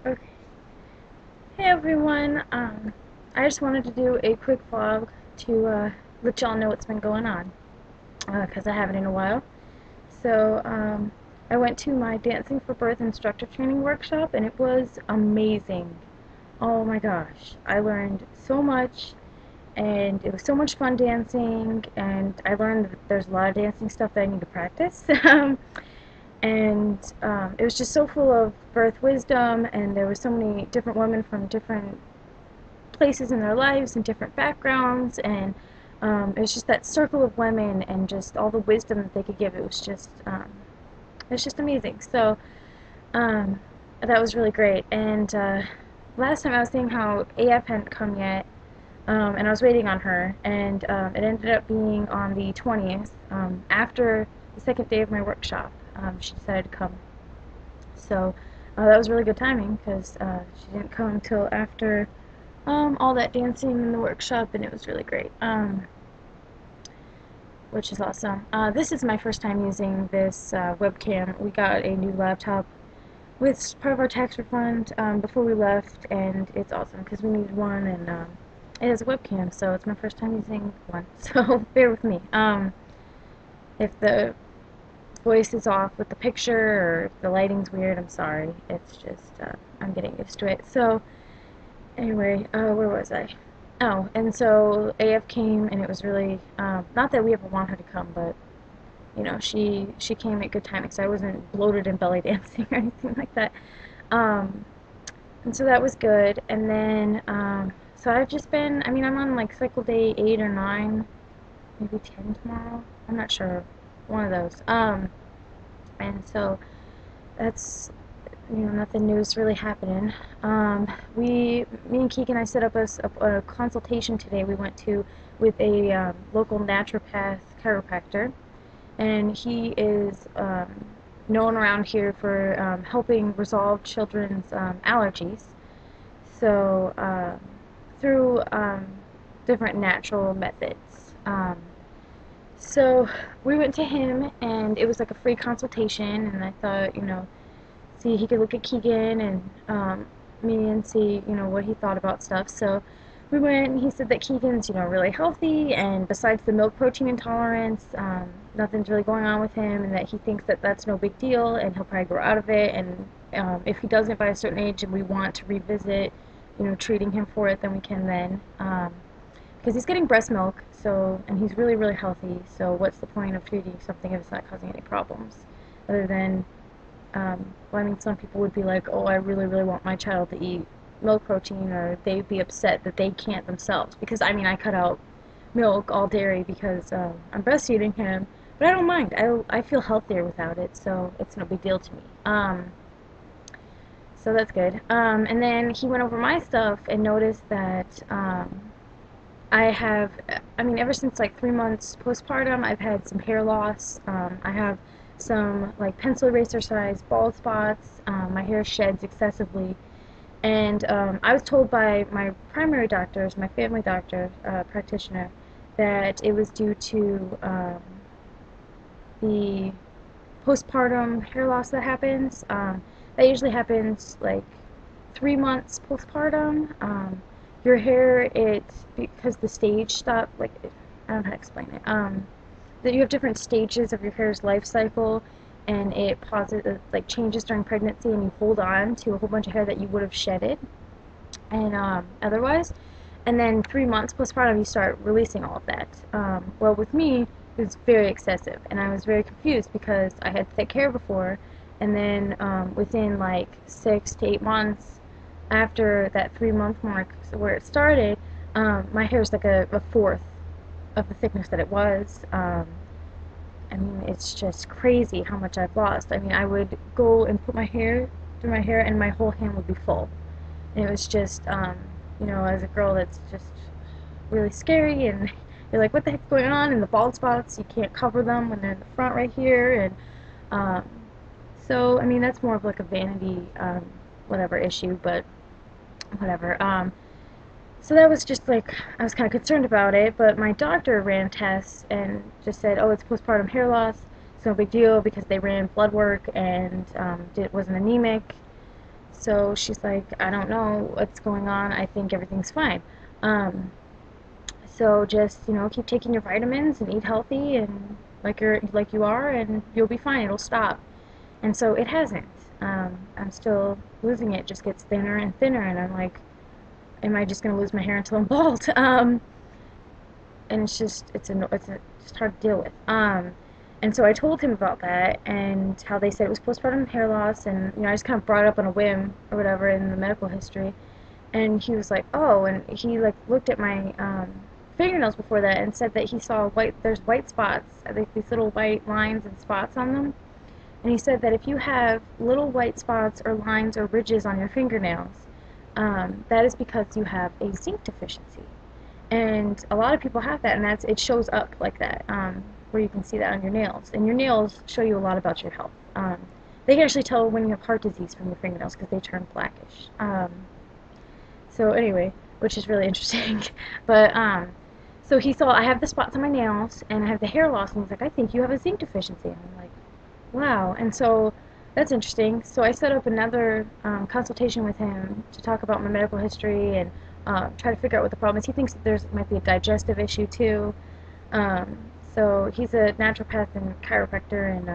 Okay. Hey everyone. I just wanted to do a quick vlog to let y'all know what's been going on, because I haven't in a while. So, I went to my Dancing for Birth instructor training workshop, and it was amazing. Oh my gosh. I learned so much, and it was so much fun dancing, and I learned that there's a lot of dancing stuff that I need to practice. And it was just so full of birth wisdom, and there were so many different women from different places in their lives and different backgrounds, and it was just that circle of women and just all the wisdom that they could give. It was just amazing. So um, that was really great. And last time I was saying how AF hadn't come yet, and I was waiting on her, and it ended up being on the 20th, after the second day of my workshop. She decided to come. So that was really good timing, because she didn't come until after all that dancing in the workshop, and it was really great, which is awesome. This is my first time using this webcam. We got a new laptop with part of our tax refund before we left, and it's awesome because we needed one, and it has a webcam, so it's my first time using one, so bear with me. If the voice is off with the picture, or if the lighting's weird, I'm sorry. It's just, I'm getting used to it. So, anyway, where was I? Oh, and so AF came, and it was really, not that we ever want her to come, but, you know, she came at good timing, so I wasn't bloated and belly dancing or anything like that. And so that was good, and then, so I've just been, I mean, I'm on, like, cycle day 8 or 9, maybe 10 tomorrow, I'm not sure, one of those, and so that's, you know, nothing new is really happening. Me and Keegan, I set up a consultation today we went to with a local naturopath chiropractor, and he is known around here for helping resolve children's allergies. So through different natural methods. So we went to him, and it was like a free consultation, and I thought, you know, see, he could look at Keegan and me and see, you know, what he thought about stuff. So we went, and he said that Keegan's, you know, really healthy, and besides the milk protein intolerance, nothing's really going on with him, and that he thinks that that's no big deal, and he'll probably grow out of it, and if he doesn't by a certain age and we want to revisit, you know, treating him for it, then we can then. Because he's getting breast milk, so, and he's really, really healthy, so what's the point of treating something if it's not causing any problems? Other than, well, I mean, some people would be like, oh, I really, really want my child to eat milk protein, or they'd be upset that they can't themselves. Because, I mean, I cut out milk, all dairy, because I'm breastfeeding him, but I don't mind. I feel healthier without it, so it's no big deal to me. So that's good. And then he went over my stuff and noticed that I have, I mean, ever since like 3 months postpartum, I've had some hair loss. I have some like pencil eraser size bald spots. My hair sheds excessively. And I was told by my primary doctors, my family doctor, practitioner, that it was due to the postpartum hair loss that happens. That usually happens like 3 months postpartum. Your hair, because the stage stop, like, I don't know how to explain it. That you have different stages of your hair's life cycle, and it pauses, like, changes during pregnancy, and you hold on to a whole bunch of hair that you would have shedded, and otherwise. And then 3 months postpartum, you start releasing all of that. Well, with me, it was very excessive, and I was very confused because I had thick hair before, and then within like 6 to 8 months after that 3-month mark where it started, my hair is like a fourth of the thickness that it was. I mean, it's just crazy how much I've lost. I mean, I would go and put my hair through my hair, and my whole hand would be full. And it was just, you know, as a girl, that's just really scary, and you're like, what the heck's going on? And the bald spots, you can't cover them when they're in the front right here, and so, I mean, that's more of like a vanity, whatever issue, but whatever. So that was just like, I was kind of concerned about it, but my doctor ran tests and just said, oh, it's postpartum hair loss. It's no big deal because they ran blood work, and it wasn't anemic. So she's like, I don't know what's going on. I think everything's fine. Um, so just, keep taking your vitamins and eat healthy and like you are, and you'll be fine. It'll stop. And so it hasn't. I'm still losing it. It just gets thinner and thinner, and I'm like, am I just gonna lose my hair until I'm bald? And it's just hard to deal with. And so I told him about that and how they said it was postpartum hair loss, and I just kind of brought it up on a whim or whatever in the medical history, and he was like, oh, and he like looked at my fingernails before that and said that he saw there's white spots, like these little white lines and spots on them, and he said that if you have little white spots or lines or ridges on your fingernails, that is because you have a zinc deficiency. And a lot of people have that, and it shows up like that, where you can see that on your nails. And your nails show you a lot about your health. They can actually tell when you have heart disease from your fingernails because they turn blackish. So anyway, which is really interesting. But so he saw I have the spots on my nails and I have the hair loss, and he's like, I think you have a zinc deficiency. And I'm like, wow. And so that's interesting. So I set up another consultation with him to talk about my medical history and try to figure out what the problem is. He thinks that there might be a digestive issue too. Um, so he's a naturopath and chiropractor, and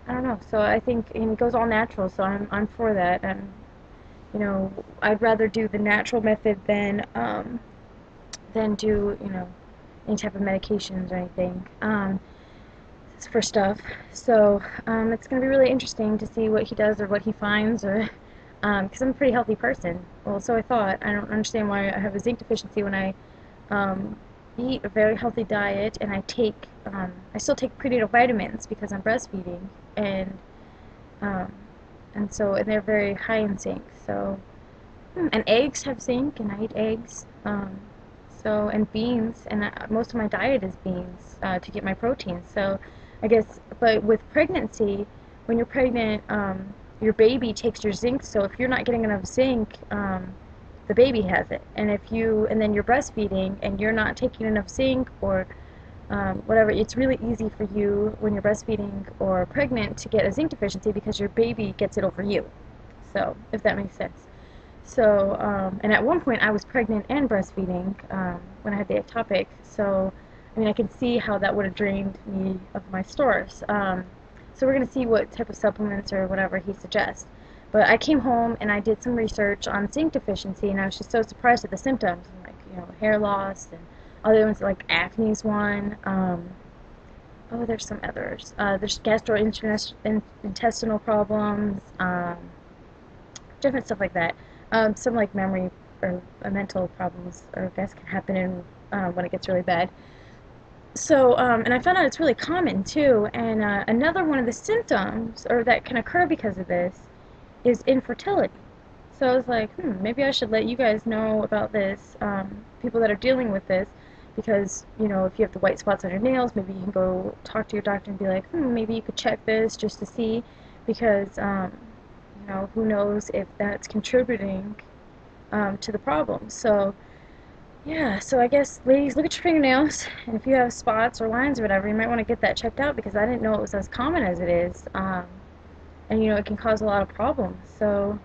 I don't know. So I think, and he goes all natural. So I'm for that. And I'd rather do the natural method than do any type of medications or anything. For stuff. So it's going to be really interesting to see what he does or what he finds, or because I'm a pretty healthy person. Well, so I thought. I don't understand why I have a zinc deficiency when I eat a very healthy diet, and I still take prenatal vitamins because I'm breastfeeding, um, and they're very high in zinc. So and eggs have zinc, and I eat eggs. And beans, and most of my diet is beans to get my protein. So I guess, but with pregnancy, when you're pregnant, your baby takes your zinc. So if you're not getting enough zinc, the baby has it. And then you're breastfeeding and you're not taking enough zinc or whatever, it's really easy for you when you're breastfeeding or pregnant to get a zinc deficiency because your baby gets it over you. So if that makes sense. So, and at one point I was pregnant and breastfeeding when I had the ectopic. So, I mean, I can see how that would have drained me of my stores. So we're going to see what type of supplements or whatever he suggests. But I came home and I did some research on zinc deficiency, and I was just so surprised at the symptoms, like, hair loss and other ones, like acne's one. There's some others. There's gastrointestinal problems, different stuff like that. Some like memory or mental problems, or I guess, can happen when it gets really bad. So, and I found out it's really common too. And another one of the symptoms, or that can occur because of this, is infertility. So I was like, maybe I should let you guys know about this, people that are dealing with this, because if you have the white spots on your nails, maybe you can go talk to your doctor and be like, maybe you could check this just to see, because who knows if that's contributing to the problem. So, yeah, so I guess, ladies, look at your fingernails, and if you have spots or lines or whatever, you might want to get that checked out, because I didn't know it was as common as it is, and it can cause a lot of problems. So,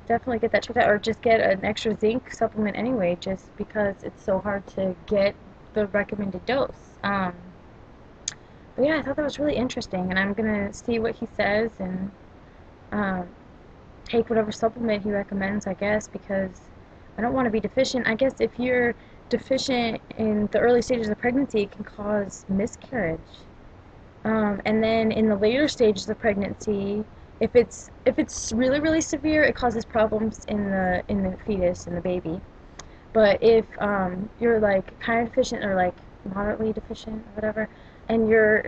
definitely get that checked out, or just get an extra zinc supplement anyway, just because it's so hard to get the recommended dose. But yeah, I thought that was really interesting, and I'm gonna see what he says and take whatever supplement he recommends, I guess, because I don't want to be deficient. I guess if you're deficient in the early stages of pregnancy, it can cause miscarriage. And then in the later stages of pregnancy, if it's really, really severe, it causes problems in the fetus and the baby. But if you're like kind of deficient, or like moderately deficient or whatever, and you're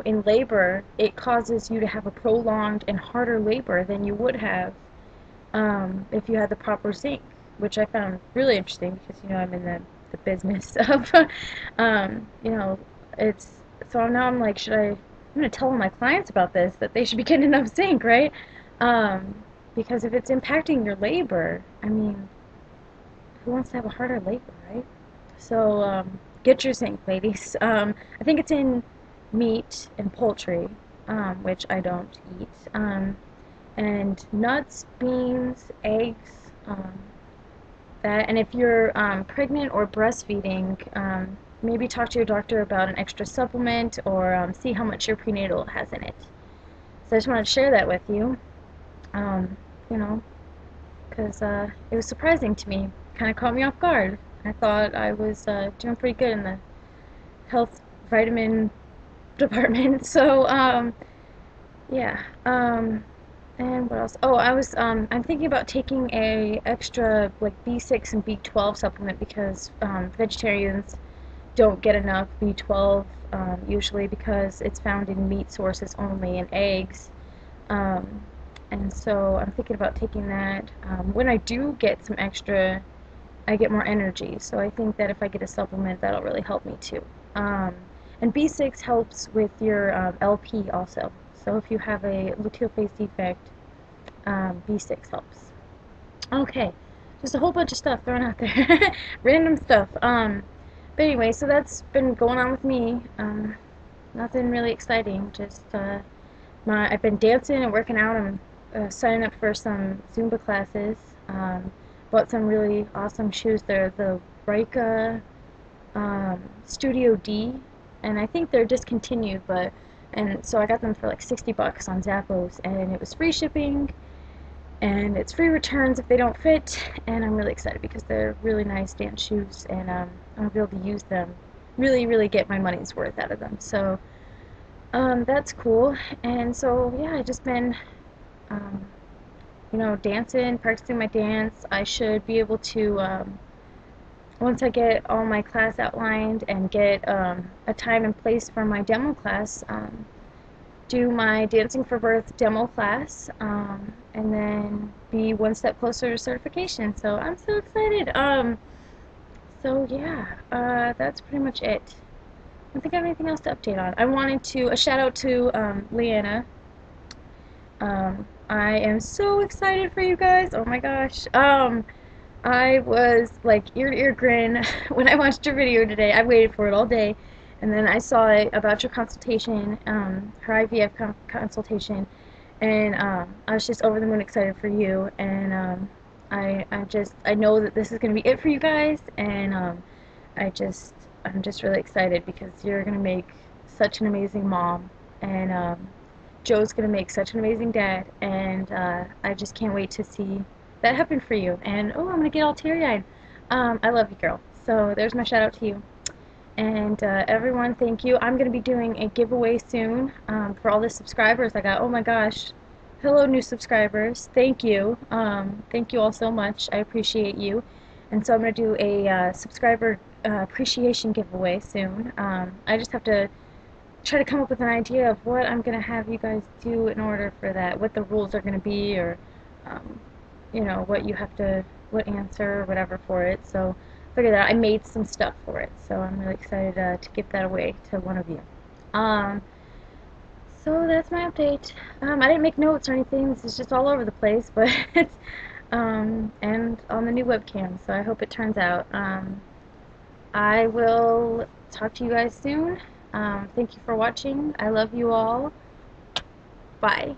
in labor, it causes you to have a prolonged and harder labor than you would have if you had the proper zinc, which I found really interesting, because I'm in the business of it's, so now I'm like, I'm going to tell all my clients about this, that they should be getting enough zinc, right? Because if it's impacting your labor, I mean, who wants to have a harder labor, right? So get your zinc, ladies. I think it's in meat and poultry, which I don't eat. and nuts, beans, eggs. That, and if you're pregnant or breastfeeding, maybe talk to your doctor about an extra supplement or see how much your prenatal has in it. So I just wanted to share that with you, um, you know, because it was surprising to me. Kind of caught me off guard. I thought I was doing pretty good in the health vitamin department. So yeah. And what else? Oh, I'm thinking about taking a extra like B6 and B12 supplement because vegetarians don't get enough B12 usually because it's found in meat sources only and eggs. Um, and so I'm thinking about taking that. When I do get some extra, I get more energy. So I think that if I get a supplement, that'll really help me too. Um, and B6 helps with your LP also. So if you have a luteal phase defect, B6 helps. Okay, just a whole bunch of stuff thrown out there. Random stuff. But anyway, so that's been going on with me. Nothing really exciting. Just I've been dancing and working out. I'm signing up for some Zumba classes. Bought some really awesome shoes. They're the Rika Studio D, and I think they're discontinued, but and so I got them for like $60 on Zappos, and it was free shipping, and it's free returns if they don't fit, and I'm really excited because they're really nice dance shoes, and I'll be able to use them, really get my money's worth out of them. So that's cool, and so yeah, I just been um, dancing, practicing my dance. I should be able to once I get all my class outlined and get a time and place for my demo class, do my Dancing for Birth demo class, and then be one step closer to certification. So I'm so excited. So yeah, that's pretty much it. I don't think I have anything else to update on. I wanted to a shout out to Leanna. I am so excited for you guys. Oh my gosh. I was like ear to ear grin when I watched your video today. I waited for it all day, and then I saw it about your consultation, her IVF consultation, and I was just over the moon excited for you. And I know that this is gonna be it for you guys, and I'm just really excited because you're gonna make such an amazing mom, and Joe's gonna make such an amazing dad, and I just can't wait to see that happen for you. And oh, I'm gonna get all teary-eyed. I love you, girl. So there's my shout out to you. And everyone, thank you. I'm gonna be doing a giveaway soon for all the subscribers I got. Oh my gosh, hello new subscribers. Thank you. Thank you all so much. I appreciate you. And so I'm gonna do a subscriber appreciation giveaway soon. I just have to try to come up with an idea of what I'm gonna have you guys do in order for that, what the rules are gonna be, or um, what you have to, what answer or whatever for it. So figure that out. I made some stuff for it, so I'm really excited to give that away to one of you. Um, so that's my update. I didn't make notes or anything. This is just all over the place, but it's and on the new webcam. So I hope it turns out. I will talk to you guys soon. Thank you for watching. I love you all. Bye.